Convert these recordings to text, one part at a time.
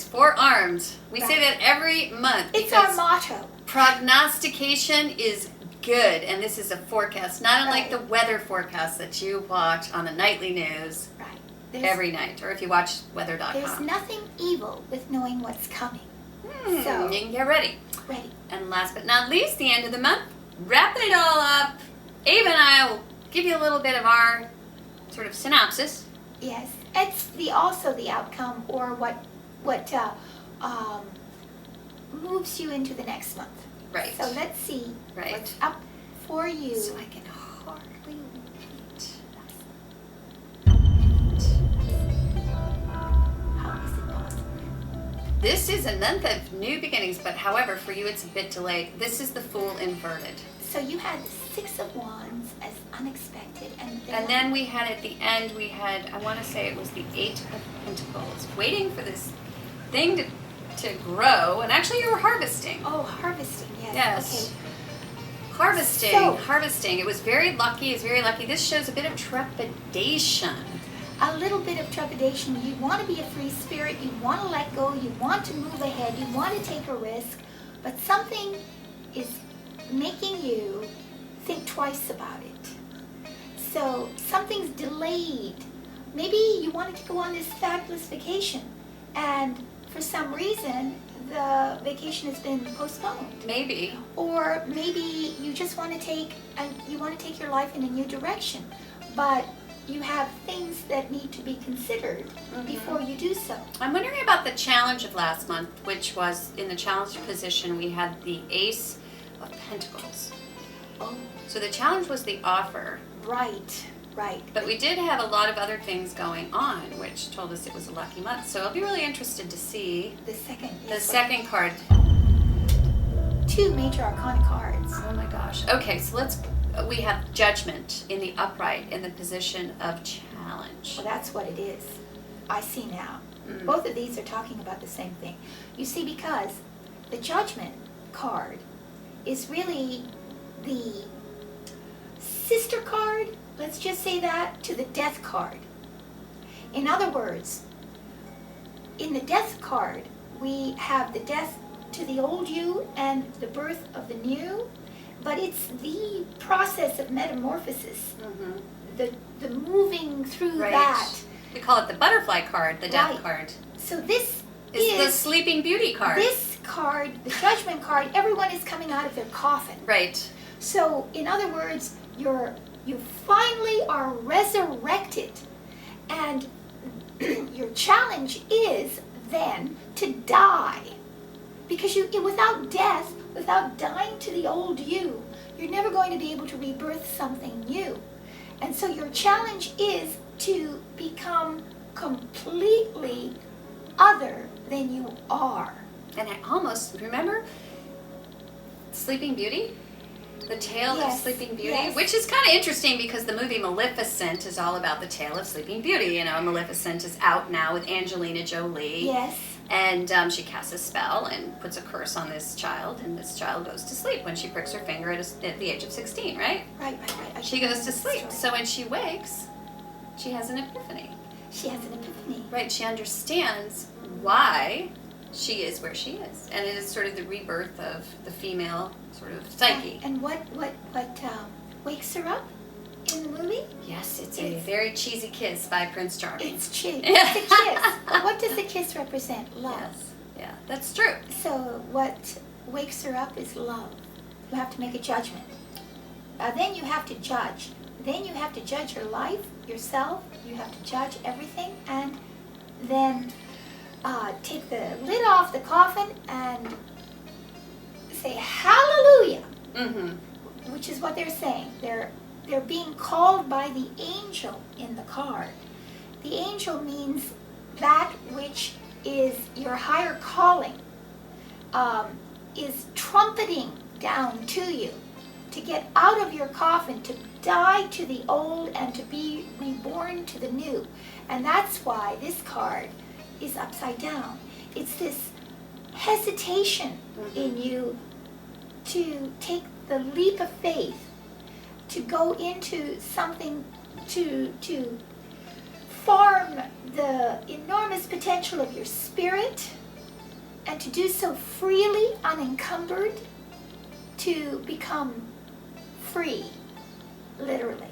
is forearmed. We say that every month. It's our motto. Prognostication is good, and this is a forecast, not unlike the weather forecast that you watch on the nightly news every night, or if you watch weather.com. There's nothing evil with knowing what's coming. So you can get ready. Ready. And last but not least, the end of the month, wrapping it all up, Ava and I will give you a little bit of our sort of synopsis. Yes, it's also the outcome, or what moves you into the next month. Right. So let's see what's up for you. So I can hardly wait. How is it possible? This is a month of new beginnings, but however, for you it's a bit delayed. This is the Fool inverted. So you had the Six of Wands as unexpected, and then we had at the end, I want to say it was the Eight of Pentacles, waiting for this thing to grow, and actually you were harvesting. Oh, harvesting, yes. Yes. Okay. Harvesting. It was very lucky. This shows a bit of trepidation. A little bit of trepidation. You want to be a free spirit. You want to let go. You want to move ahead. You want to take a risk. But something is making you think twice about it. So something's delayed. Maybe you wanted to go on this fabulous vacation, and for some reason the vacation has been postponed. Maybe. Or maybe you just want to take your life in a new direction, but you have things that need to be considered before you do so. I'm wondering about the challenge of last month, which was in the challenge position we had the Ace of Pentacles. Oh. So the challenge was the offer. Right. But we did have a lot of other things going on, which told us it was a lucky month. So I'll be really interested to see the second card. 2 major arcana cards. Oh my gosh. Okay, so we have Judgment in the upright in the position of challenge. Well, that's what it is. I see now. Both of these are talking about the same thing. You see, because the Judgment card is really the sister card, let's just say that, to the Death card. In other words, in the Death card, we have the death to the old you and the birth of the new, but it's the process of metamorphosis, the moving through that. We call it the butterfly card, the Death card. So this is the Sleeping Beauty card. This card, the Judgment card, everyone is coming out of their coffin. Right. So, in other words, you finally are resurrected, and your challenge is then to die, because without death, without dying to the old you, you're never going to be able to rebirth something new. And so your challenge is to become completely other than you are. And I almost remember Sleeping Beauty? The tale of Sleeping Beauty, which is kind of interesting because the movie Maleficent is all about the tale of Sleeping Beauty. You know, Maleficent is out now with Angelina Jolie. Yes. And she casts a spell and puts a curse on this child, and this child goes to sleep when she pricks her finger at the age of 16, right? Right. She goes to sleep. So when she wakes, she has an epiphany. Right, she understands why she is where she is. And it is sort of the rebirth of the female sort of psyche. And what wakes her up in the movie? Yes, it's a very cheesy kiss by Prince Charming. It's cheesy. It's a kiss. But what does the kiss represent? Love. Yes. Yeah, that's true. So what wakes her up is love. You have to make a judgment. Then you have to judge. Then you have to judge your life, yourself. You have to judge everything, and then take the lid off the coffin and say hallelujah, which is what they're saying. They're being called by the angel in the card. The angel means that which is your higher calling, is trumpeting down to you to get out of your coffin, to die to the old and to be reborn to the new. And that's why this card is upside down. It's this hesitation in you to take the leap of faith, to go into something, to farm the enormous potential of your spirit, and to do so freely, unencumbered, to become free, literally.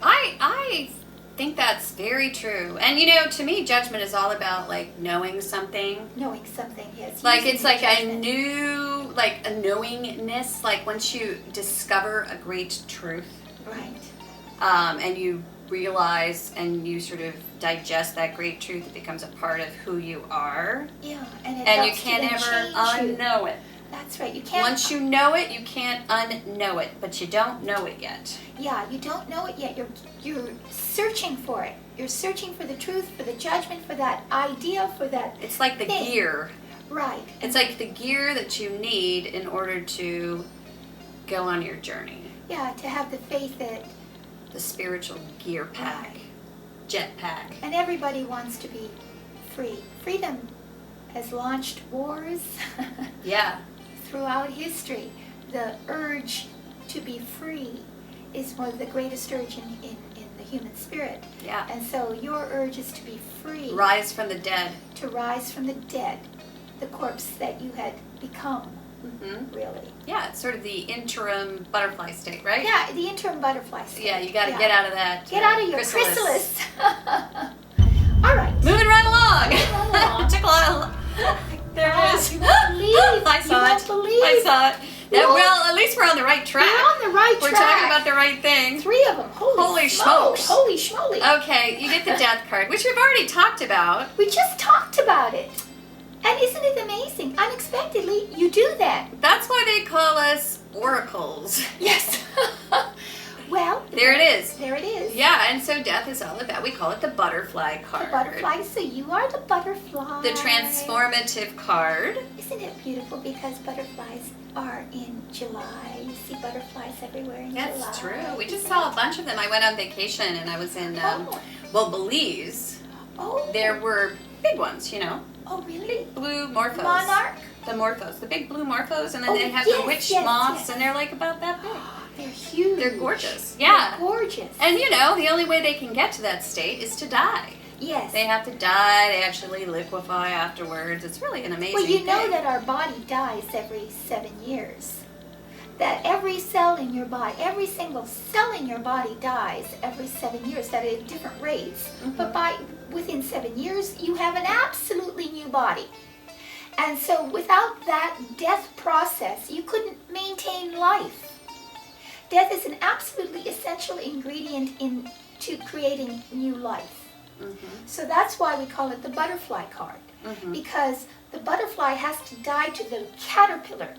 I think that's very true. And to me, judgment is all about like knowing something. Knowing something, yes. Like it's like a knowingness. Like once you discover a great truth, right? And you realize and you sort of digest that great truth, it becomes a part of who you are. Yeah, and you can't ever unknow it. That's right. You can't. Once you know it, you can't unknow it, but you don't know it yet. Yeah, you don't know it yet. You're searching for it. You're searching for the truth, for the judgment, for that idea, for that. It's like the thing. gear. Right. It's like the gear that you need in order to go on your journey. Yeah, to have the faith that. The spiritual gear pack, Right. jet pack. And everybody wants to be free. Freedom has launched wars. Yeah. Throughout history, the urge to be free is one of the greatest urge in the human spirit. Yeah. And so your urge is to be free. Rise from the dead. To rise from the dead, the corpse that you had become, really. Yeah, it's sort of the interim butterfly state, right? Yeah, the interim butterfly state. Yeah, you got to get out of that. Get out of your chrysalis. All right. Moving right along. Moving right along. Took a while. There it is. You won't believe. I saw you it. Won't believe. I saw it. Yeah, well, at least we're on the right track. We're on the right We're track. talking about the right thing. 3 of them. Holy smokes. Holy schmoly. Okay, you get the death card, which we've already talked about. We just talked about it. And isn't it amazing? Unexpectedly, you do that. That's why they call us oracles. Yes. Well, there it is. There it is. Yeah, and so death is all about, we call it the butterfly card. The butterfly, so you are the butterfly. The transformative card. Isn't it beautiful because butterflies are in July? You see butterflies everywhere in July. That's true. We just saw a bunch of them. I went on vacation and I was in, Belize. Oh. There were big ones, Oh, really? Blue morphos. Monarch? The morphos. The big blue morphos, and then they have yes, the witch yes, moths, yes. and they're like about that big. They're huge. They're gorgeous. Yeah. They're gorgeous. And the only way they can get to that state is to die. Yes. They have to die. They actually liquefy afterwards. It's really an amazing Well, you know thing. that our body dies every 7 years. That every cell in your body, every single cell in your body dies every 7 years at different rates. Mm-hmm. But within 7 years, you have an absolutely new body. And so without that death process, you couldn't maintain life. Death is an absolutely essential ingredient into creating new life. Mm-hmm. So that's why we call it the butterfly card. Mm-hmm. Because the butterfly has to die to the caterpillar,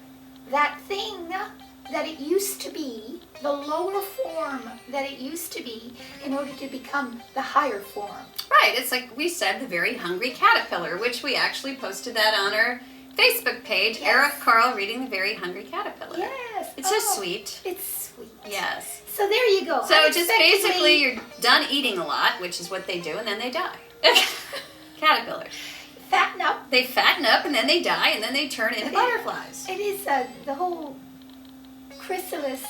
that thing that it used to be, the lower form that it used to be, in order to become the higher form. Right. It's like we said, the very hungry caterpillar, which we actually posted that on our Facebook page, Yes. Eric Carl reading The Very Hungry Caterpillar. Yes. It's so sweet. It's sweet. Yes. So there you go. So just basically you're done eating a lot, which is what they do, and then they die. Caterpillars. Fatten up. They fatten up, and then they die, and then they turn into butterflies. It is the whole chrysalis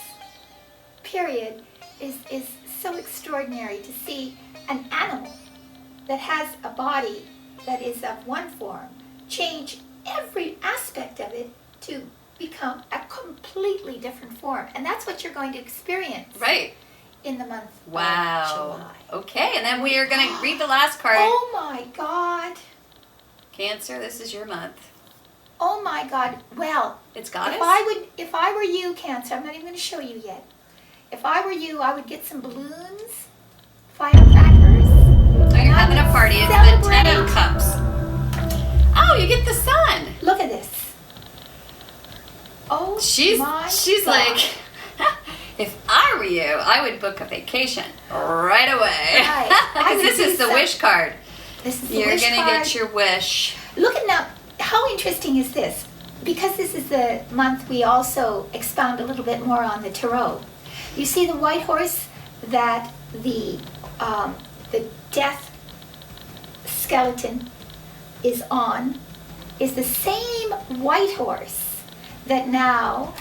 period is so extraordinary to see an animal that has a body that is of one form change every aspect of it to become a completely different form. And that's what you're going to experience. Right. In the month of Wow. July. Okay, and then we are going to read the last card. Oh my God. Cancer, this is your month. Oh my God. Well, It's goddess? if I were you, Cancer, I'm not even going to show you yet. If I were you, I would get some balloons, firecrackers. So you're having a party. It's the Ten of Celebrate. Cups. Oh, you get the sun. Look at this. Oh She's my God. like, if I were you, I would book a vacation right away. Right. I Because would this do is the so. wish card. This is the You're wish going to card. get your wish. Look at now, how interesting is this? Because this is the month we also expound a little bit more on the tarot. You see the white horse that the death skeleton is on is the same white horse that now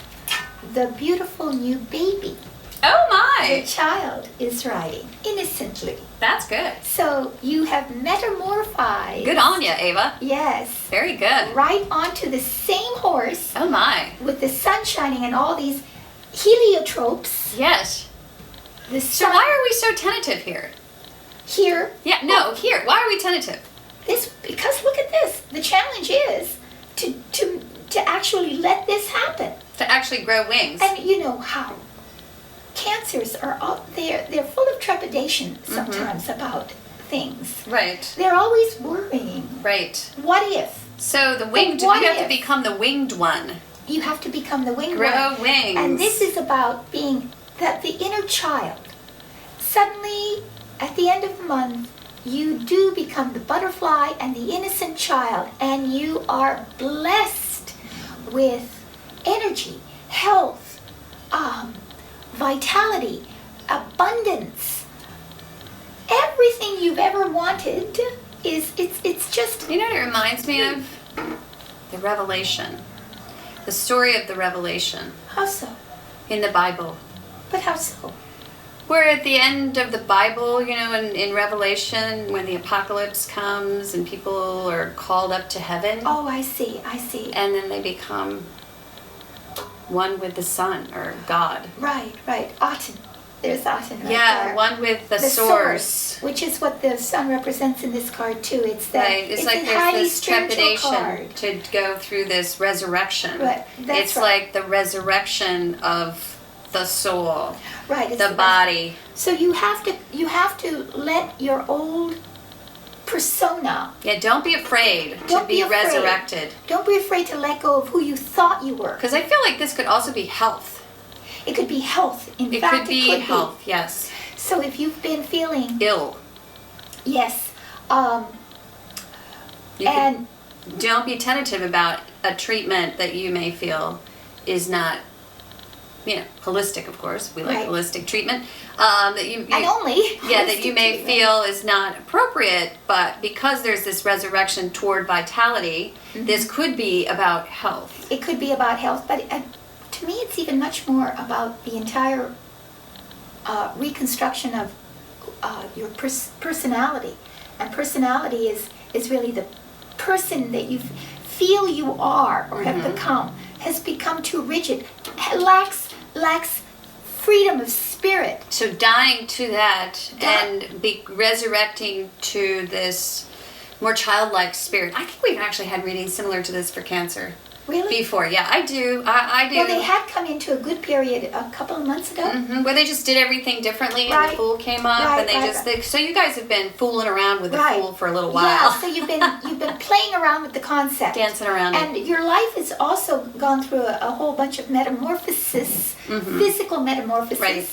the beautiful new baby, Oh the my. child is riding innocently. That's good. So you have metamorphized. Good on you, Ava. Yes. Very good. Right onto the same horse. Oh my. With the sun shining and all these heliotropes. Yes. The So sun why are we so tentative here? here. Yeah, no, here. Why are we tentative? Because look at this. The challenge is to actually let this happen. To actually grow wings. And you know how cancers are all they're full of trepidation sometimes about things. Right. They're always worrying. Right. What if? So the winged, what you have to if? become the winged one. You have to become the winged Grow one. wings. And this is about being that the inner child. Suddenly, at the end of the month, you do become the butterfly and the innocent child, and you are blessed with energy, health, vitality, abundance. Everything you've ever wanted it's just. You know what it reminds me of? The Revelation. The story of the Revelation How so? in the Bible. But how so? Where at the end of the Bible, you know, in Revelation, when the apocalypse comes and people are called up to heaven. Oh, I see. And then they become one with the Son, or God. Right. Aten. There's Aten right Yeah, there. one with the source. Which is what the sun represents in this card too. It's that Right, it's like a there's highly this spiritual trepidation card. to go through this resurrection. Right, that's it's right. like the resurrection of the soul, Right, it's the body. So you have to let your old persona. Yeah, don't be afraid to Don't be be afraid. resurrected. Don't be afraid to let go of who you thought you were. Because I feel like this could also be health. It could be health. In It fact, could be health, yes. So if you've been feeling Ill. yes, You and don't be tentative about a treatment that you may feel is not, you know, holistic, of course. We like Right. holistic treatment. That you and only that you may treatment. feel is not appropriate, but because there's this resurrection toward vitality, this could be about health. It could be about health, but to me, it's even much more about the entire reconstruction of your personality. And personality is really the person that you feel you are or have become, has become too rigid, lacks freedom of spirit. So dying to that and be resurrecting to this more childlike spirit. I think we've actually had readings similar to this for Cancer. Really? Before, yeah, I do. I do. Well, they had come into a good period a couple of months ago. Where they just did everything differently, and Right. the Fool came up, Right, and they right, just. right. So you guys have been fooling around with the Right. Fool for a little while. Yeah, so you've been playing around with the concept. Dancing around it. And your life has also gone through a whole bunch of metamorphosis, physical metamorphosis. Right.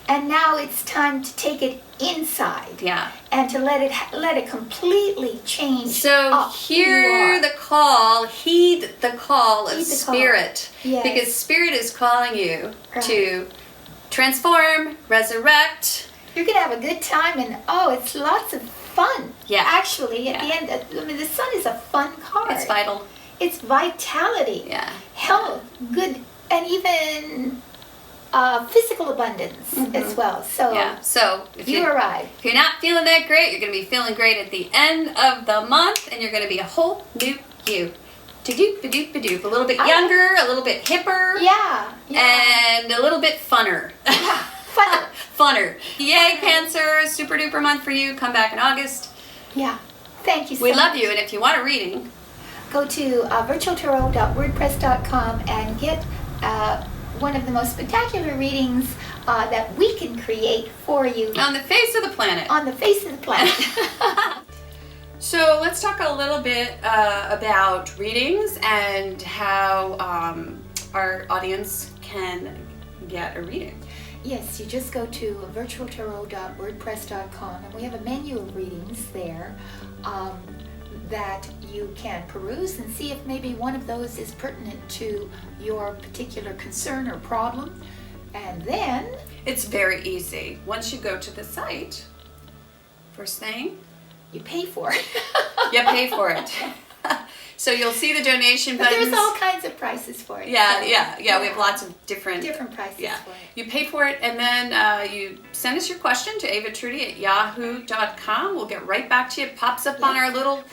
And now it's time to take it inside. Yeah. And to let it completely change. So up who you hear are. the call, heed the call of Heed the call. Spirit. Yes. Because Spirit is calling you Right. to transform, resurrect. You're gonna have a good time, and it's lots of fun. Yeah. Actually, at the Yeah. end, I mean, the sun is a fun card. It's vital. It's vitality. Yeah. Health, good, and even physical abundance as well. So Yeah. So if you arrive. If you're not feeling that great, you're going to be feeling great at the end of the month, and you're going to be a whole new you. A little bit younger, a little bit hipper, Yeah. and a little bit funner. Fun. Funner. Yay, Cancer. Super duper month for you. Come back in August. Yeah. Thank you so We much. love you, and if you want a reading, Go to virtualtarot.wordpress.com and get one of the most spectacular readings that we can create for you on the face of the planet. on the face of the planet. So let's talk a little bit about readings and how our audience can get a reading. Yes, you just go to virtualtarot.wordpress.com and we have a menu of readings there that you can peruse and see if maybe one of those is pertinent to your particular concern or problem. And then It's very easy. Once you go to the site, first thing, you pay for it. you pay for it. So you'll see the donation But buttons. there's all kinds of prices for it. Yeah, so, yeah. We have lots of different prices for it. You pay for it, and then you send us your question to avatrudy@yahoo.com. We'll get right back to you. It pops up on our little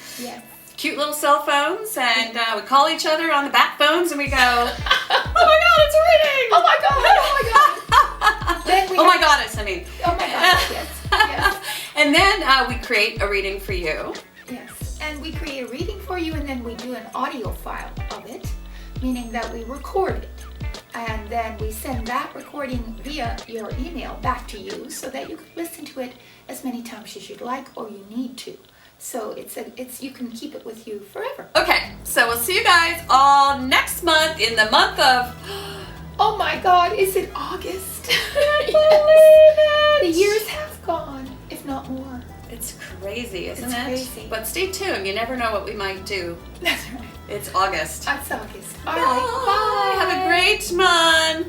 cute little cell phones, and we call each other on the back phones, and we go, "Oh my God, it's a reading! Oh my God! Oh my God!" Then we Oh my goddess! I mean, Oh my God! Yes. Yes. and then we create a reading for you. Yes, and we create a reading for you, and then we do an audio file of it, meaning that we record it, and then we send that recording via your email back to you so that you can listen to it as many times as you'd like or you need to. So it's you can keep it with you forever. Okay, so we'll see you guys all next month in the month of. Oh my God! Is it August? Yes. The years have gone, if not more. It's crazy, isn't It's it? crazy. But stay tuned. You never know what we might do. That's right. It's August. It's August. All right. Bye. Have a great month.